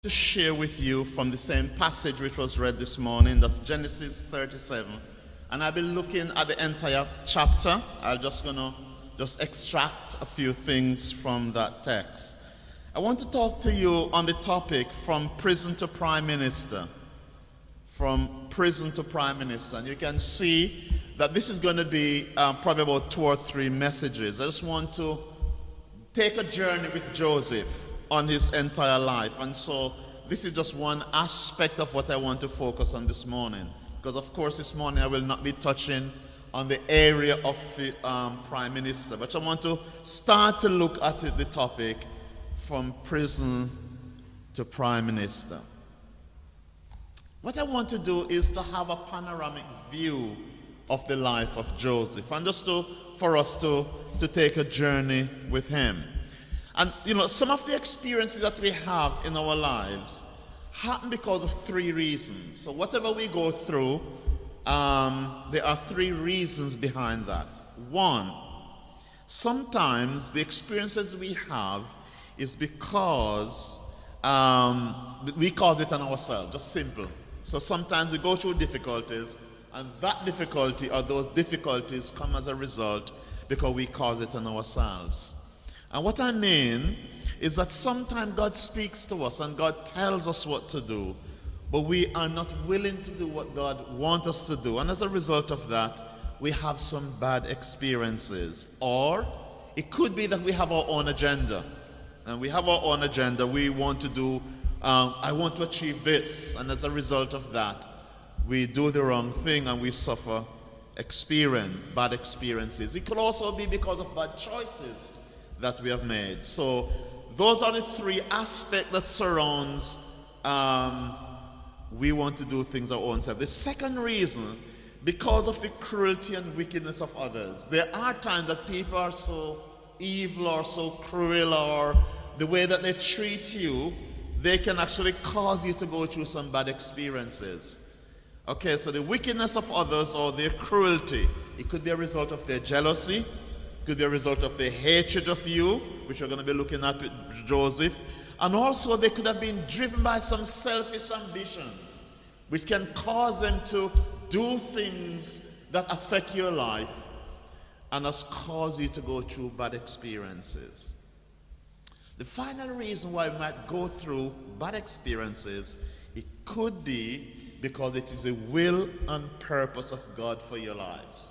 To share with you from the same passage which was read this morning. That's Genesis 37, and I'll be looking at the entire chapter. I'm just gonna extract a few things from that text. I want to talk to you on the topic from prison to prime minister. From prison to prime minister, and you can see that this is going to be probably about 2 or 3 messages. I just want to take a journey with Joseph on his entire life. And so this is just one aspect of what I want to focus on this morning, because of course this morning I will not be touching on the area of the prime minister, but I want to start to look at the topic from prison to prime minister. What I want to do is to have a panoramic view of the life of Joseph, and just for us to take a journey with him. And some of the experiences that we have in our lives happen because of 3 reasons. So whatever we go through, there are 3 reasons behind that. 1, sometimes the experiences we have is because we cause it on ourselves, just simple. So sometimes we go through difficulties, and that difficulty or those difficulties come as a result because we cause it on ourselves. And what I mean is that sometimes God speaks to us and God tells us what to do, but we are not willing to do what God wants us to do. And as a result of that, we have some bad experiences. Or it could be that we have our own agenda. And we have our own agenda. We want to do, I want to achieve this. And as a result of that, we do the wrong thing and we suffer bad experiences. It could also be because of bad choices that we have made. So those are the 3 aspects that surrounds we want to do things our own self. The second reason, because of the cruelty and wickedness of others. There are times that people are so evil or so cruel, or the way that they treat you, they can actually cause you to go through some bad experiences. Okay, so the wickedness of others or their cruelty, it could be a result of their jealousy, it could be a result of their hatred of you, which we're going to be looking at with Joseph. And also they could have been driven by some selfish ambitions, which can cause them to do things that affect your life and has caused you to go through bad experiences. The final reason why we might go through bad experiences, it could be because it is the will and purpose of God for your lives.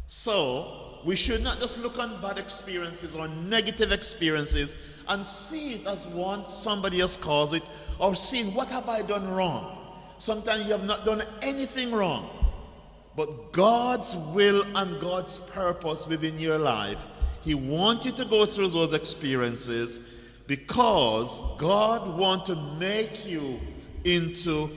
So we should not just look on bad experiences or negative experiences and see it as somebody else caused it, or seeing what have I done wrong. Sometimes you have not done anything wrong, but God's will and God's purpose within your life, He wants you to go through those experiences because God wants to make you into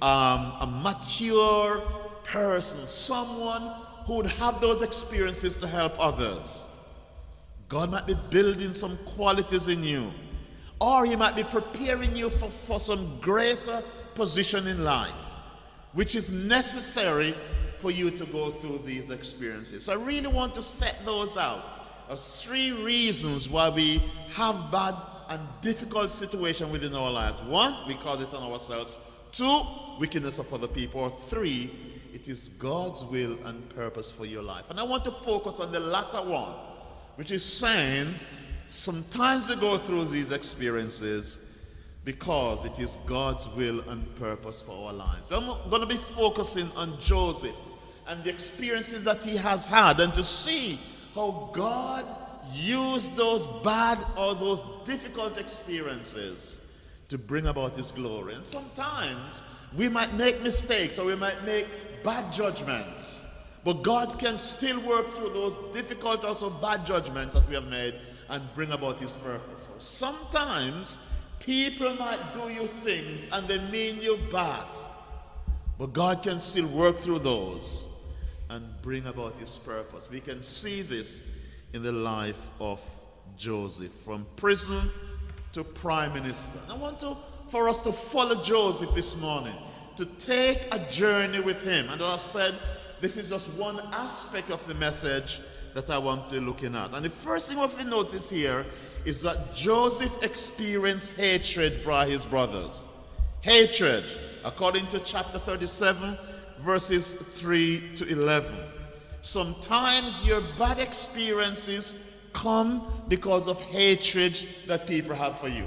a mature person, someone who would have those experiences to help others. God might be building some qualities in you, or He might be preparing you for some greater position in life, which is necessary for you to go through these experiences. So I really want to set those out as 3 reasons why we have bad and difficult situations within our lives. 1, we cause it on ourselves. 2, wickedness of other people. Or 3, it is God's will and purpose for your life. And I want to focus on the latter one, which is saying sometimes we go through these experiences because it is God's will and purpose for our lives. I'm going to be focusing on Joseph and the experiences that he has had, and to see how God used those bad or those difficult experiences to bring about His glory. And sometimes we might make mistakes or we might make bad judgments, but God can still work through those difficult, also bad judgments that we have made and bring about His purpose. Sometimes people might do you things and they mean you bad, but God can still work through those and bring about His purpose. We can see this in the life of Joseph, from prison to prime minister. And I want for us to follow Joseph this morning, to take a journey with him. And as I've said, this is just one aspect of the message that I want to be looking at. And the first thing we have to notice here is that Joseph experienced hatred by his brothers. Hatred, according to chapter 37, verses 3 to 11. Sometimes your bad experiences come because of hatred that people have for you.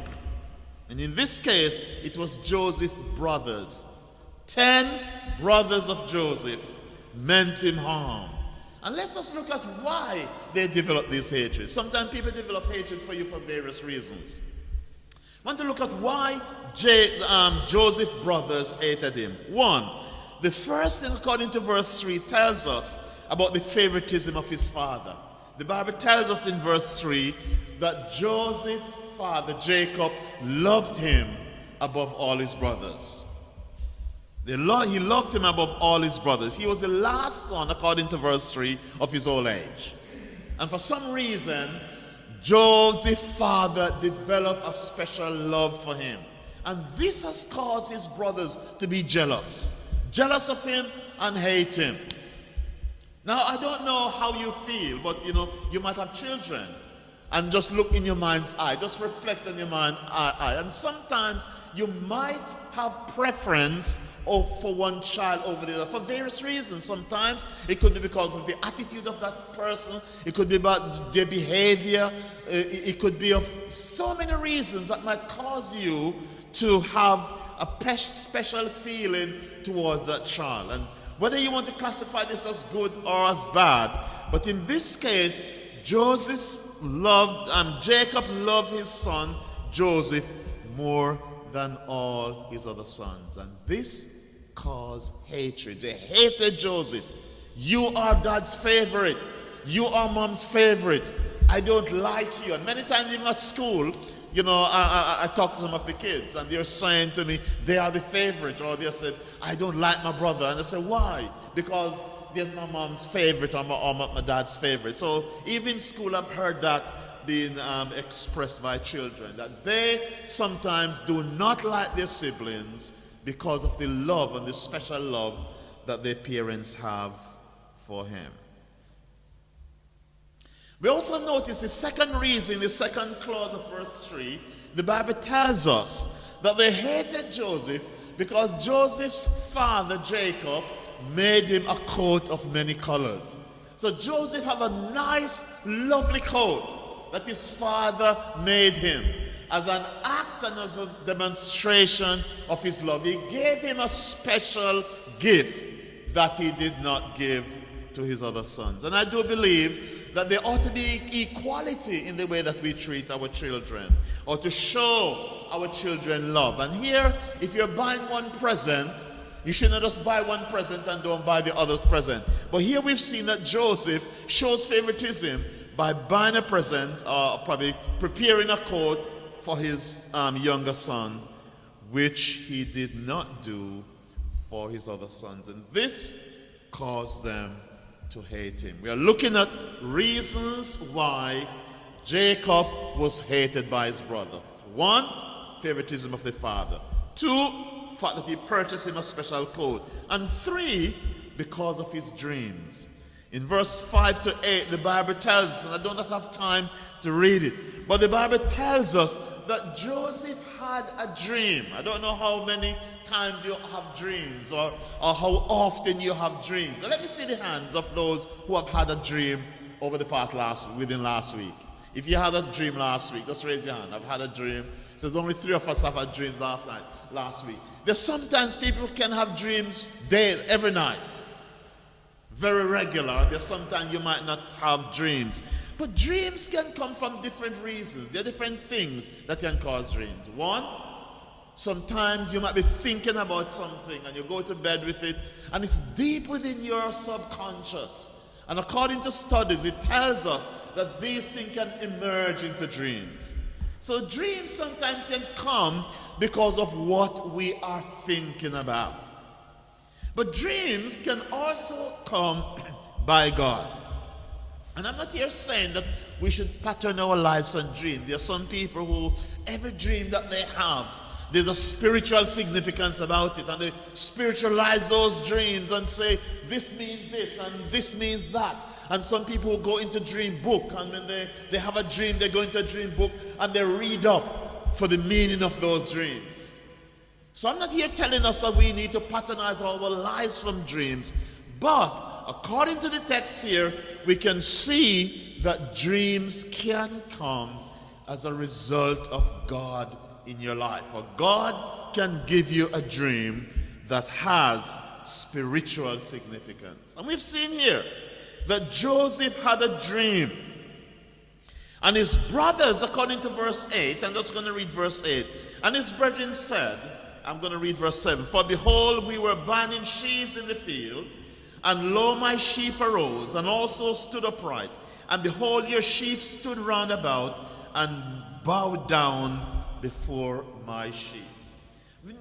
And in this case, it was Joseph's brothers. 10 brothers of Joseph meant him harm. And let's just look at why they developed this hatred. Sometimes people develop hatred for you for various reasons. I want to look at why Joseph's brothers hated him. One, the first thing, according to verse 3, tells us about the favoritism of his father. The Bible tells us in verse 3 that Joseph's father, Jacob, loved him above all his brothers. He loved him above all his brothers. He was the last son, according to verse 3, of his old age. And for some reason, Joseph's father developed a special love for him. And this has caused his brothers to be jealous. Jealous of him and hate him. Now, I don't know how you feel, but you might have children. And just look in your mind's eye. Just reflect on your mind's eye. And sometimes you might have preference for one child over the other for various reasons. Sometimes it could be because of the attitude of that person. It could be about their behavior. It could be of so many reasons that might cause you to have a special feeling towards that child. And whether you want to classify this as good or as bad, but in this case, Jacob loved his son Joseph more than all his other sons. And this caused hatred. They hated Joseph. You are dad's favorite. You are mom's favorite. I don't like you. And many times even at school, I talk to some of the kids and they're saying to me, they are the favorite. Or they said, I don't like my brother. And I say, why? Because there's my mom's favorite or my dad's favorite. So even in school I've heard that being expressed by children, that they sometimes do not like their siblings because of the love and the special love that their parents have for him. We also notice the second reason, the second clause of verse 3, the Bible tells us that they hated Joseph because Joseph's father, Jacob, made him a coat of many colors. So Joseph had a nice, lovely coat that his father made him as an act and as a demonstration of his love. He gave him a special gift that he did not give to his other sons. And I do believe that there ought to be equality in the way that we treat our children, or to show our children love. And here, if you're buying one present, you shouldn't just buy one present and don't buy the other's present. But here we've seen that Joseph shows favoritism by buying a present, or probably preparing a coat for his younger son, which he did not do for his other sons. And this caused them to hate him. We are looking at reasons why Jacob was hated by his brother. 1, favoritism of the father. 2, fact that he purchased him a special coat. And 3, because of his dreams. In verse 5 to 8, the Bible tells us, and I do not have time to read it, but the Bible tells us that Joseph had a dream. I don't know how many times you have dreams, or how often you have dreams. Now let me see the hands of those who have had a dream over the within last week. If you had a dream last week, just raise your hand. I've had a dream. So there's only 3 of us have had dreams last week. There's sometimes people can have dreams every night. Very regular. There's sometimes you might not have dreams. But dreams can come from different reasons. There are different things that can cause dreams. 1, sometimes you might be thinking about something and you go to bed with it, and it's deep within your subconscious. And according to studies, it tells us that these things can emerge into dreams. So dreams sometimes can come because of what we are thinking about. But dreams can also come by God. And I'm not here saying that we should pattern our lives on dreams. There are some people who, every dream that they have, there's a spiritual significance about it. And they spiritualize those dreams and say, this means this and this means that. And some people who go into dream book, and when they have a dream, they go into a dream book and they read up for the meaning of those dreams. So I'm not here telling us that we need to pattern our lives from dreams, but according to the text here, we can see that dreams can come as a result of God in your life. Or God can give you a dream that has spiritual significance. And we've seen here that Joseph had a dream. And his brothers, according to verse 8, I'm just going to read verse 8. And his brethren said, I'm going to read verse 7. For behold, we were binding sheaves in the field, and lo, my sheaf arose, and also stood upright. And behold, your sheaf stood round about, and bowed down before my sheaf.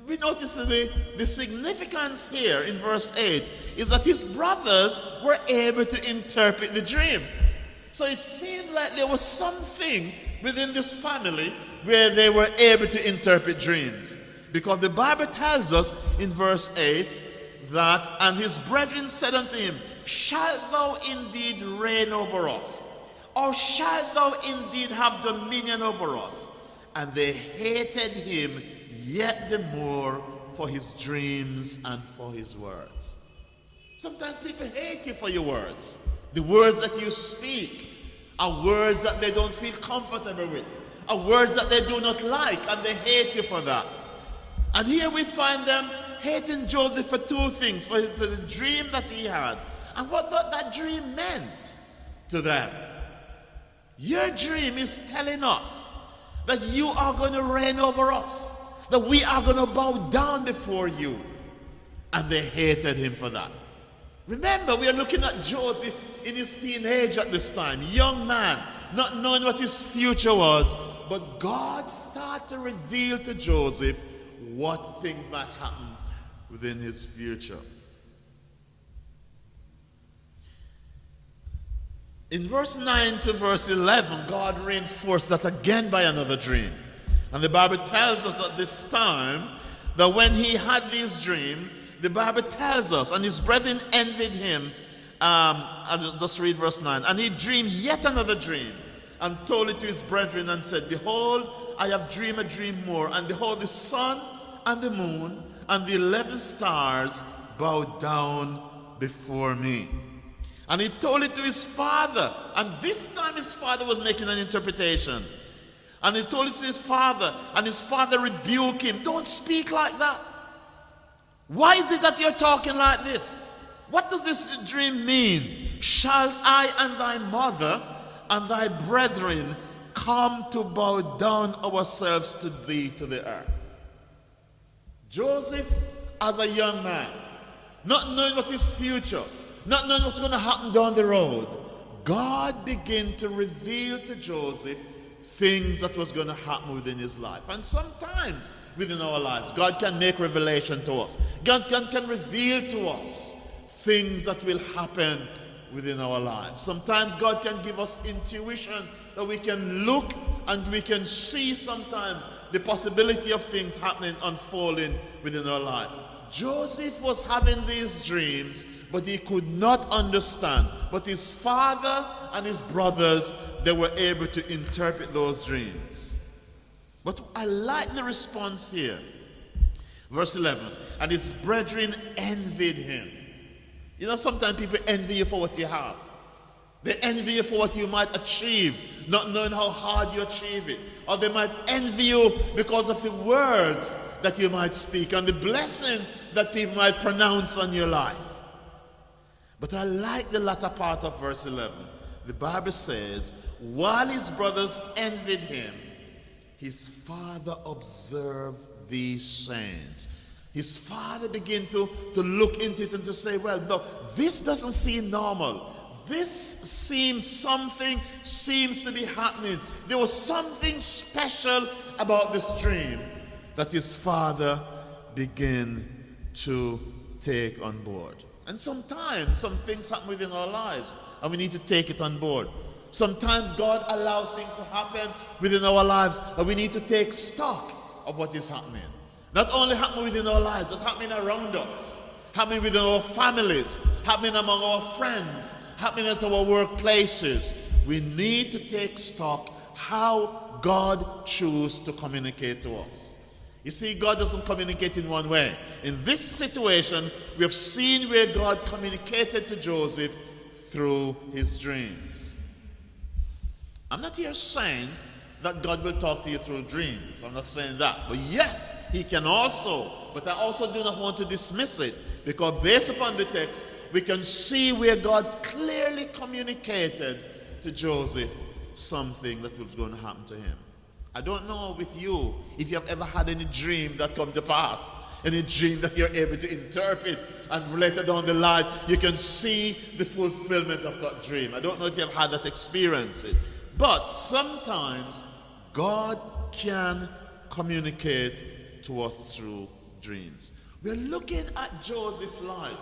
We notice the significance here in verse 8 is that his brothers were able to interpret the dream. So it seemed like there was something within this family where they were able to interpret dreams. Because the Bible tells us in verse 8 that, and his brethren said unto him, shalt thou indeed reign over us? Or shalt thou indeed have dominion over us? And they hated him yet the more for his dreams and for his words. Sometimes people hate you for your words. The words that you speak are words that they don't feel comfortable with, are words that they do not like, and they hate you for that. And here we find them hating Joseph for two things: for the dream that he had and what that dream meant to them. Your dream is telling us that you are going to reign over us, that we are going to bow down before you. And they hated him for that. Remember, we are looking at Joseph in his teenage at this time, young man, not knowing what his future was. But God started to reveal to Joseph what things might happen within his future. In verse 9 to verse 11, God reinforced that again by another dream. And the Bible tells us at this time that when he had this dream, the Bible tells us, and his brethren envied him. I'll just read verse 9. And he dreamed yet another dream, and told it to his brethren, and said, behold, I have dreamed a dream more. And behold, the sun and the moon and the 11 stars bowed down before me. And he told it to his father. And this time his father was making an interpretation. And he told it to his father. And his father rebuked him. Don't speak like that. Why is it that you're talking like this? What does this dream mean? Shall I and thy mother and thy brethren come to bow down ourselves to thee to the earth? Joseph, as a young man, not knowing what his future, not knowing what's going to happen down the road, God began to reveal to Joseph things that was going to happen within his life. And sometimes within our lives, God can make revelation to us. God can reveal to us things that will happen within our lives. Sometimes God can give us intuition that we can look and we can see sometimes the possibility of things happening, unfolding within our life. Joseph was having these dreams, but he could not understand. But his father and his brothers, they were able to interpret those dreams. But I like the response here. Verse 11, and his brethren envied him. You know, sometimes people envy you for what you have. They envy you for what you might achieve, not knowing how hard you achieve it. Or they might envy you because of the words that you might speak and the blessing that people might pronounce on your life. But I like the latter part of verse 11. The Bible says, while his brothers envied him, his father observed these sayings. His father began to look into it and to say, well, no, this doesn't seem normal. This something seems to be happening. There was something special about this dream that his father began to take on board. And sometimes some things happen within our lives and we need to take it on board. Sometimes God allows things to happen within our lives and we need to take stock of what is happening. Not only happening within our lives, but happening around us. happening within our families, happening among our friends, happening at our workplaces. We need to take stock how God chooses to communicate to us. You see, God doesn't communicate in one way. In this situation, we have seen where God communicated to Joseph through his dreams. I'm not here saying that God will talk to you through dreams. I'm not saying that. But yes, he can also. But I also do not want to dismiss it, because based upon the text, we can see where God clearly communicated to Joseph something that was going to happen to him. I don't know with you if you have ever had any dream that come to pass, any dream that you're able to interpret, and later down the line you can see the fulfillment of that dream. I don't know if you have had that experience. But sometimes God can communicate to us through dreams. We're looking at Joseph's life.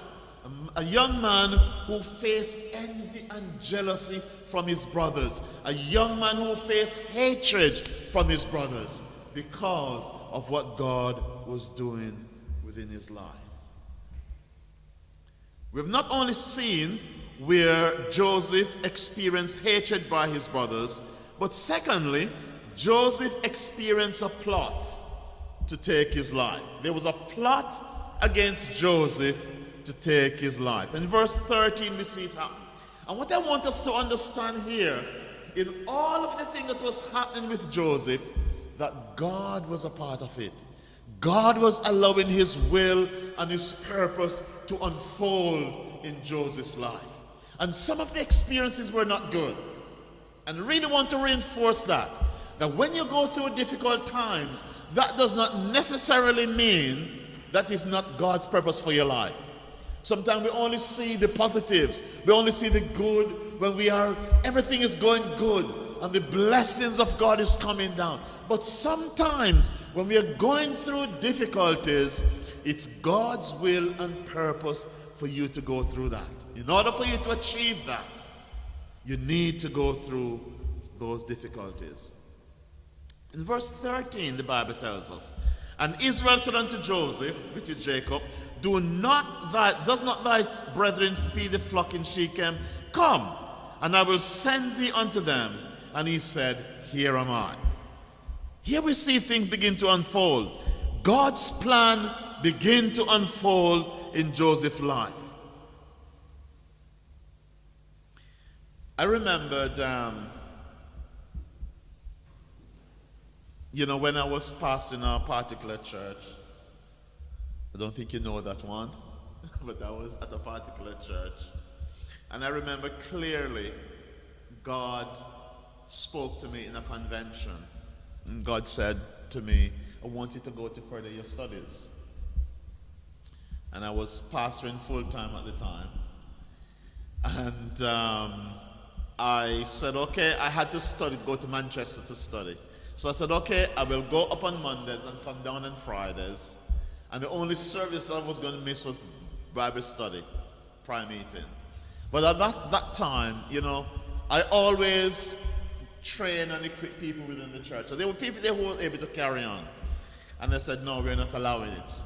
A young man who faced envy and jealousy from his brothers. A young man who faced hatred from his brothers because of what God was doing within his life. We've not only seen where Joseph experienced hatred by his brothers, but secondly, Joseph experienced a plot to take his life. There was a plot against Joseph to take his life. In verse 13 we see it happen. And what I want us to understand here, in all of the things that was happening with Joseph, that God was a part of it. God was allowing his will and his purpose to unfold in Joseph's life. And some of the experiences were not good. And I really want to reinforce that when you go through difficult times, that does not necessarily mean that is not God's purpose for your life. Sometimes we only see the positives. We only see the good when everything is going good and the blessings of God is coming down. But sometimes when we are going through difficulties, it's God's will and purpose for you to go through that. In order for you to achieve that, you need to go through those difficulties. In verse 13, the Bible tells us, and Israel said unto Joseph, which is Jacob, does not thy brethren feed the flock in Shechem? Come, and I will send thee unto them. And he said, here am I. Here we see things begin to unfold. God's plan begin to unfold in Joseph's life. I remembered, when I was pastoring a particular church. I don't think you know that one, but I was at a particular church. And I remember clearly God spoke to me in a convention. And God said to me, I want you to go to further your studies. And I was pastoring full-time at the time. And I said, okay, I had to go to Manchester to study. So I said, okay, I will go up on Mondays and come down on Fridays. And the only service I was going to miss was Bible study, prayer meeting. But at that time, I always train and equip people within the church. So there were people there who were able to carry on. And they said, no, we're not allowing it.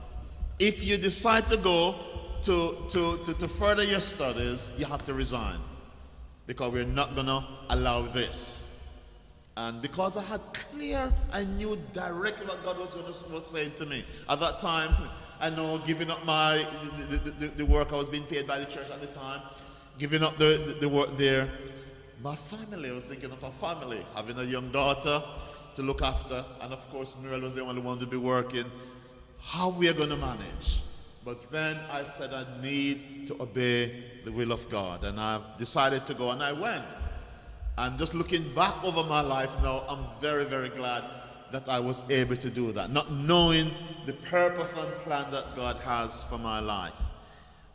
If you decide to go to further your studies, you have to resign. Because we're not going to allow this. And because I knew directly what God was saying to me. At that time, I know giving up the work I was being paid by the church at the time, giving up the work there. My family, I was thinking of a family, having a young daughter to look after, and of course Muriel was the only one to be working. How we are going to manage? But then I said I need to obey the will of God, and I've decided to go, and I went. And just looking back over my life now, I'm very, very glad that I was able to do that, not knowing the purpose and plan that God has for my life.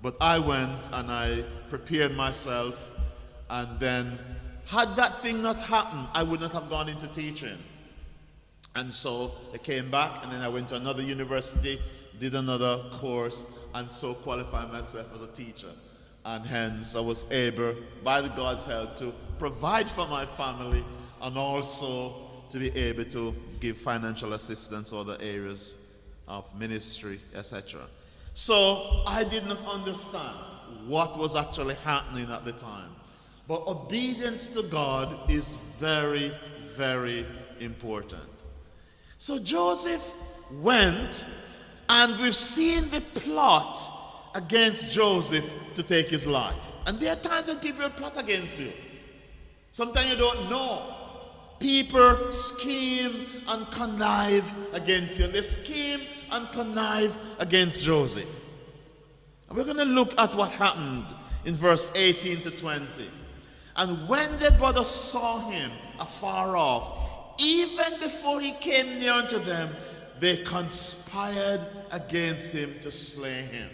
But I went and I prepared myself, and then had that thing not happened, I would not have gone into teaching. And so I came back, and then I went to another university, did another course, and so qualified myself as a teacher. And hence I was able, by God's help, to provide for my family and also to be able to give financial assistance to other areas of ministry, etc. So I did not understand what was actually happening at the time. But obedience to God is very, very important. So Joseph went, and we've seen the plot against Joseph to take his life. And there are times when people plot against you. Sometimes you don't know. People scheme and connive against you. They scheme and connive against Joseph. And we're going to look at what happened in verse 18 to 20. And when the brothers saw him afar off, even before he came near unto them, they conspired against him to slay him.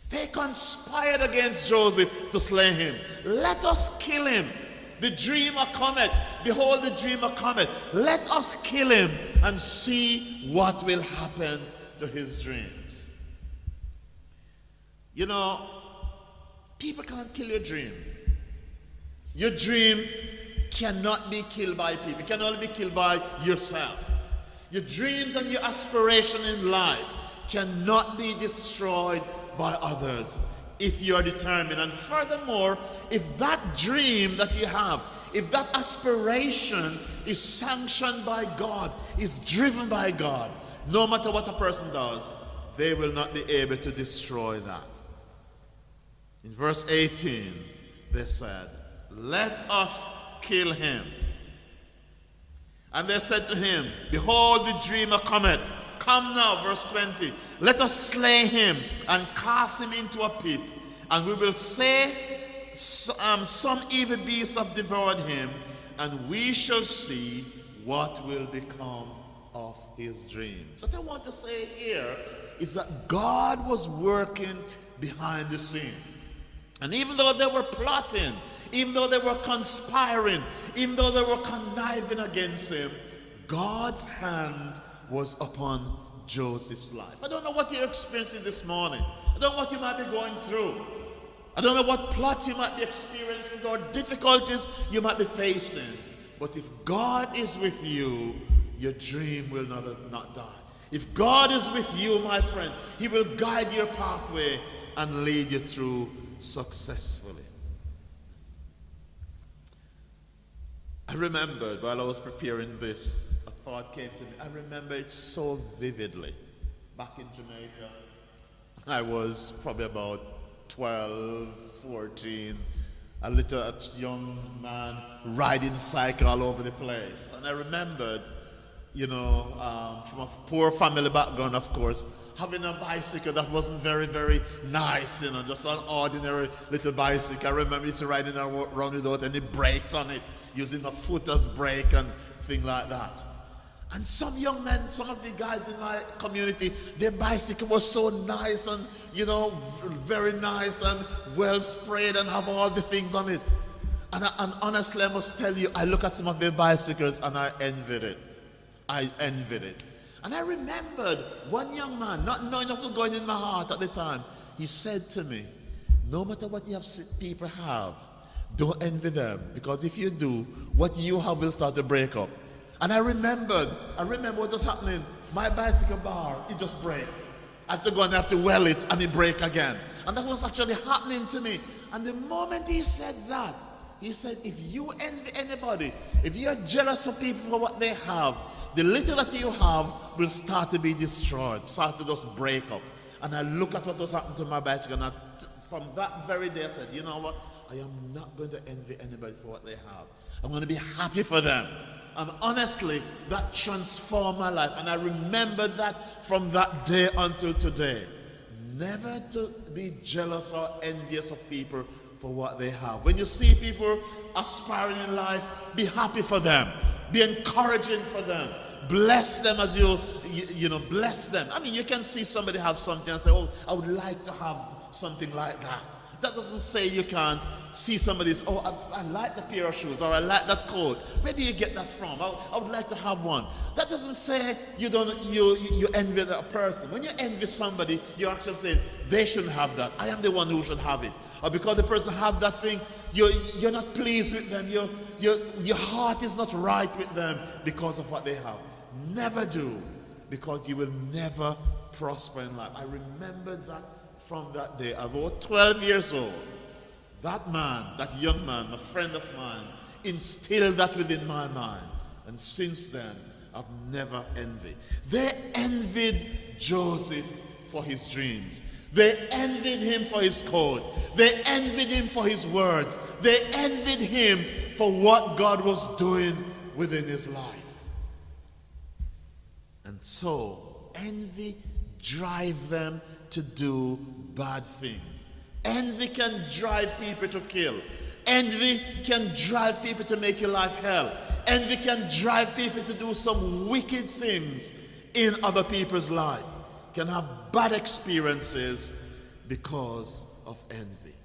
They conspired against Joseph to slay him. Let us kill him. The dreamer cometh. Behold, the dreamer cometh. Let us kill him and see what will happen to his dreams. You know, people can't kill your dream. Your dream cannot be killed by people. It can only be killed by yourself. Your dreams and your aspiration in life cannot be destroyed by others if you are determined. And furthermore, if that dream that you have, if that aspiration is sanctioned by God, is driven by God, no matter what a person does, they will not be able to destroy that. In verse 18, they said, let us kill him. And they said to him, behold, the dreamer cometh. Come now, verse 20. Let us slay him and cast him into a pit. And we will say, some evil beasts have devoured him, and we shall see what will become of his dreams. What I want to say here is that God was working behind the scene. And even though they were plotting, even though they were conspiring, even though they were conniving against him, God's hand was upon Joseph's life. I don't know what you're experiencing this morning. I don't know what you might be going through. I don't know what plot you might be experiencing or difficulties you might be facing. But if God is with you, your dream will not die. If God is with you, my friend, he will guide your pathway and lead you through successfully. I remembered while I was preparing this, a thought came to me. I remember it so vividly. Back in Jamaica, I was probably about 12, 14, a little young man riding cycle all over the place. And I remembered, from a poor family background, of course, having a bicycle that wasn't very, very nice, just an ordinary little bicycle. I remember used to riding around without any brakes on it, using a foot as brake and thing like that. And some young men, some of the guys in my community, their bicycle was so nice and, very nice and well sprayed and have all the things on it. And honestly, I must tell you, I look at some of their bicycles and I envied it. And I remembered one young man, not knowing what was going in my heart at the time, he said to me, no matter what people have, don't envy them, because if you do, what you have will start to break up. And I remember what was happening. My bicycle bar, it just break. I have to go and I have to well it and it break again. And that was actually happening to me. And the moment he said that, he said, if you envy anybody, if you are jealous of people for what they have, the little that you have will start to be destroyed, start to just break up. And I look at what was happening to my bicycle, and from that very day I said, you know what? I am not going to envy anybody for what they have. I'm going to be happy for them. And honestly, that transformed my life. And I remember that from that day until today. Never to be jealous or envious of people for what they have. When you see people aspiring in life, be happy for them. Be encouraging for them. Bless them as you bless them. I mean, you can see somebody have something and say, oh, I would like to have something like that. That doesn't say you can't see somebody's, I like the pair of shoes, or I like that coat. Where do you get that from? I would like to have one. That doesn't say you envy that person. When you envy somebody, you're actually saying, they shouldn't have that. I am the one who should have it. Or because the person have that thing, you're not pleased with them. Your heart is not right with them because of what they have. Never do, because you will never prosper in life. I remember that from that day. I was 12 years old. That man, that young man, a friend of mine, instilled that within my mind. And since then, I've never envied. They envied Joseph for his dreams. They envied him for his code. They envied him for his words. They envied him for what God was doing within his life. And so, envy drives them to do bad things. Envy can drive people to kill. Envy can drive people to make your life hell. Envy can drive people to do some wicked things in other people's life. Can have bad experiences because of envy.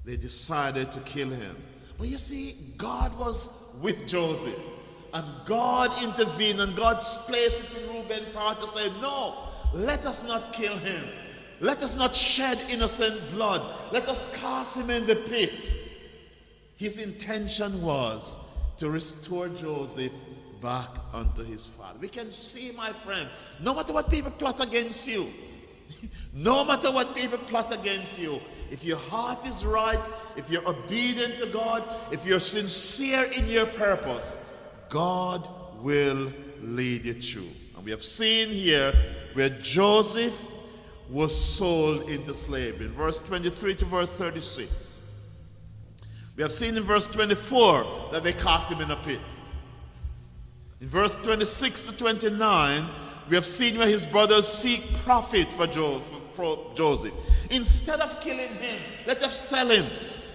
They decided to kill him. But you see, God was with Joseph. And God intervened, and God placed it in Reuben's heart to say, no, let us not kill him. Let us not shed innocent blood. Let us cast him in the pit. His intention was to restore Joseph back unto his father. We can see, my friend, no matter what people plot against you, no matter what people plot against you, if your heart is right, if you're obedient to God, if you're sincere in your purpose, God will lead you through. And we have seen here where Joseph was sold into slavery. In verse 23 to verse 36. We have seen in verse 24 that they cast him in a pit. In verse 26 to 29, we have seen where his brothers seek profit for Joseph. Instead of killing him, let us sell him.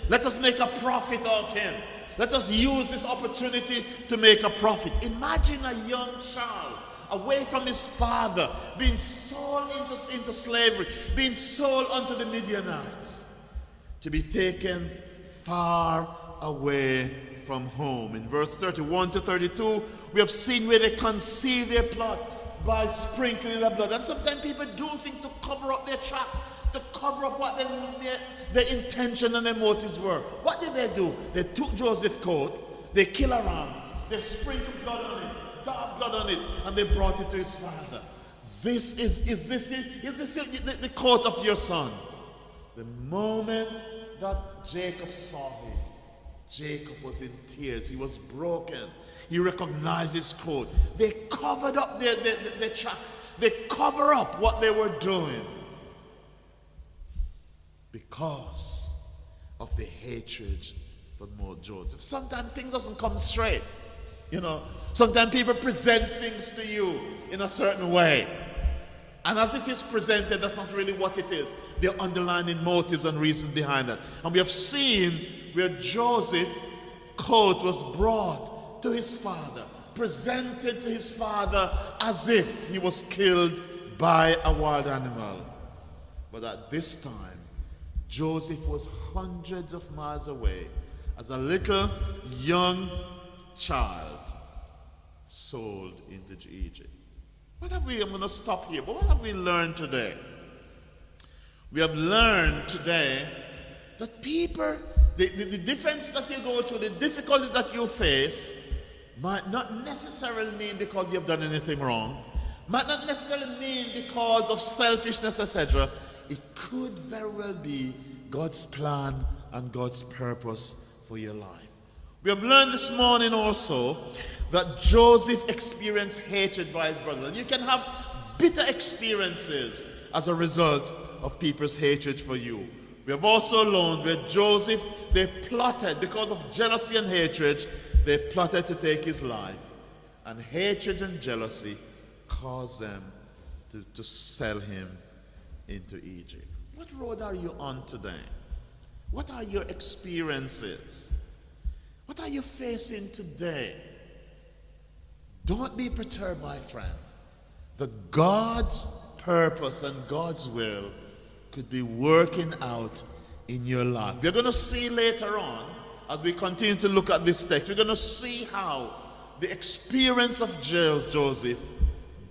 Let us make a profit of him. Let us use this opportunity to make a profit. Imagine a young child away from his father, being sold into slavery, being sold unto the Midianites, to be taken far away from home. In verse 31 to 32, we have seen where they conceal their plot by sprinkling the blood. And sometimes people do things to cover up their tracks, to cover up what their intention and their motives were. What did they do? They took Joseph's coat, they killed a ram, they sprinkled blood on it, dark blood on it, and they brought it to his father. Is this the coat of your son? The moment that Jacob saw it, Jacob was in tears. He was broken. He recognized his coat. They covered up their tracks. They cover up what they were doing because of the hatred for Joseph. Sometimes things doesn't come straight. You know, sometimes people present things to you in a certain way. And as it is presented, that's not really what it is. There are underlying motives and reasons behind that. And we have seen where Joseph's coat was brought to his father, presented to his father as if he was killed by a wild animal. But at this time, Joseph was hundreds of miles away as a little young child sold into Egypt. I'm going to stop here, but what have we learned today? We have learned today that people, the difference that you go through, the difficulties that you face, might not necessarily mean because you've done anything wrong, might not necessarily mean because of selfishness, etc. It could very well be God's plan and God's purpose for your life. We have learned this morning also that Joseph experienced hatred by his brothers. And you can have bitter experiences as a result of people's hatred for you. We have also learned where Joseph, they plotted, because of jealousy and hatred, they plotted to take his life. And hatred and jealousy caused them to sell him into Egypt. What road are you on today? What are your experiences? What are you facing today? Don't be perturbed, my friend, that God's purpose and God's will could be working out in your life. We're going to see later on, as we continue to look at this text, we're going to see how the experience of Joseph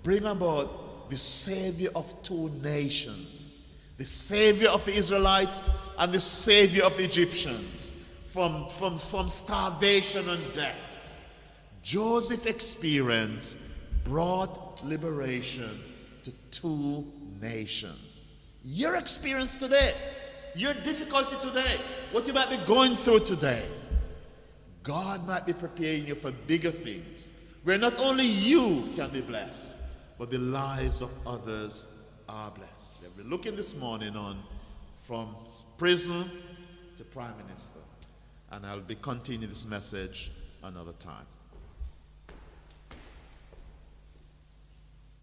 bring about the savior of two nations, the savior of the Israelites and the savior of the Egyptians from starvation and death. Joseph's experience brought liberation to two nation. Your experience today, your difficulty today, what you might be going through today, God might be preparing you for bigger things, where not only you can be blessed, but the lives of others are blessed. We'll be looking this morning on from prison to prime minister, and I'll be continuing this message another time.